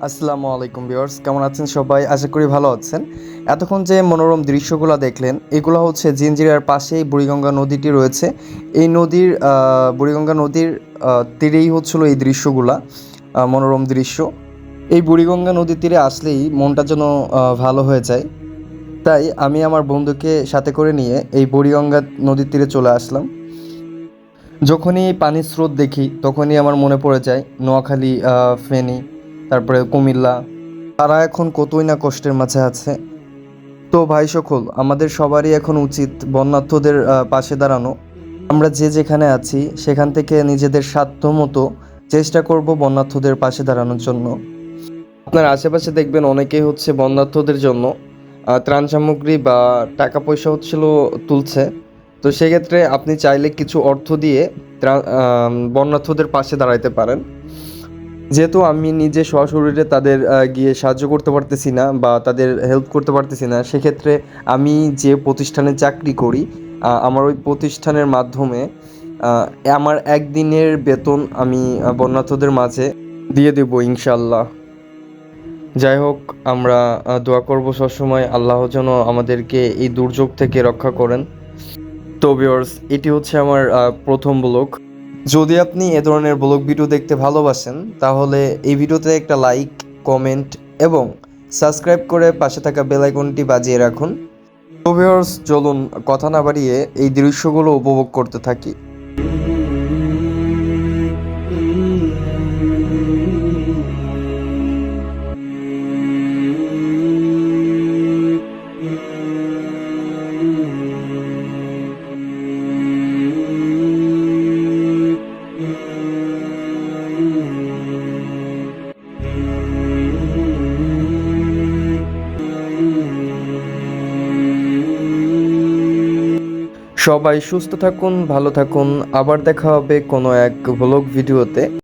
আসসালামু আলাইকুম ভিউয়ার্স, কেমন আছেন সবাই? আশা করি ভালো আছেন। এতক্ষণ যে মনোরম দৃশ্যগুলো দেখলেন, এগুলো হচ্ছে জিঞ্জিরার পাশেই বুড়িগঙ্গা নদীটি রয়েছে। এই নদীর বুড়িগঙ্গা নদীর তীরেই হচ্ছিল এই দৃশ্যগুলা, মনোরম দৃশ্য। এই বুড়িগঙ্গা নদীর তীরে আসলেই মনটা যেন ভালো হয়ে যায়। তাই আমি আমার বন্ধুকে সাথে করে নিয়ে এই বুড়িগঙ্গা নদীর তীরে চলে আসলাম। যখনই এই পানির স্রোত দেখি তখনই আমার মনে পড়ে যায় নোয়াখালী, ফেনী, তারপরে কুমিল্লা। তারা এখন কতই না কষ্টের মাঝে আছে। তো ভাই সকল, আমাদের সবারই এখন উচিত বন্যার্থদের পাশে দাঁড়ানো। আমরা যে যেখানে আছি সেখান থেকে নিজেদের সাধ্য মতো চেষ্টা করব বন্যার্থদের পাশে দাঁড়ানোর জন্য। আপনার আশেপাশে দেখবেন অনেকেই হচ্ছে বন্যার্থদের জন্য ত্রাণ সামগ্রী বা টাকা পয়সা হচ্ছিল তুলছে। তো সেক্ষেত্রে আপনি চাইলে কিছু অর্থ দিয়ে বন্যার্থদের পাশে দাঁড়াইতে পারেন। যেহেতু আমি নিজে সশরীরে তাদের গিয়ে সাহায্য করতে পারতেছি না বা তাদের হেল্প করতে পারতেছি না, সেক্ষেত্রে আমি যে প্রতিষ্ঠানে চাকরি করি, আমার ওই প্রতিষ্ঠানের মাধ্যমে আহ, আমার একদিনের বেতন আমি বন্যার্থদের মাঝে দিয়ে দেবো ইনশাল্লাহ। যাই হোক, আমরা দোয়া করব সবসময় আল্লাহ যেন আমাদেরকে এই দুর্যোগ থেকে রক্ষা করেন। তো ভিউয়ার্স, এটি হচ্ছে আমার প্রথম ব্লগ। যদি আপনি এ ধরনের ব্লগ ভিডিও দেখতে ভালোবাসেন তাহলে এই ভিডিওতে একটা লাইক, কমেন্ট এবং সাবস্ক্রাইব করে পাশে থাকা বেল আইকনটি বাজিয়ে রাখুন। তো ভিউয়ার্স, চলুন কথা না বাড়িয়ে এই দৃশ্যগুলো উপভোগ করতে থাকি। সবাই সুস্থ থাকুন, ভালো থাকুন। আবার দেখা হবে কোনো এক ব্লগ ভিডিওতে।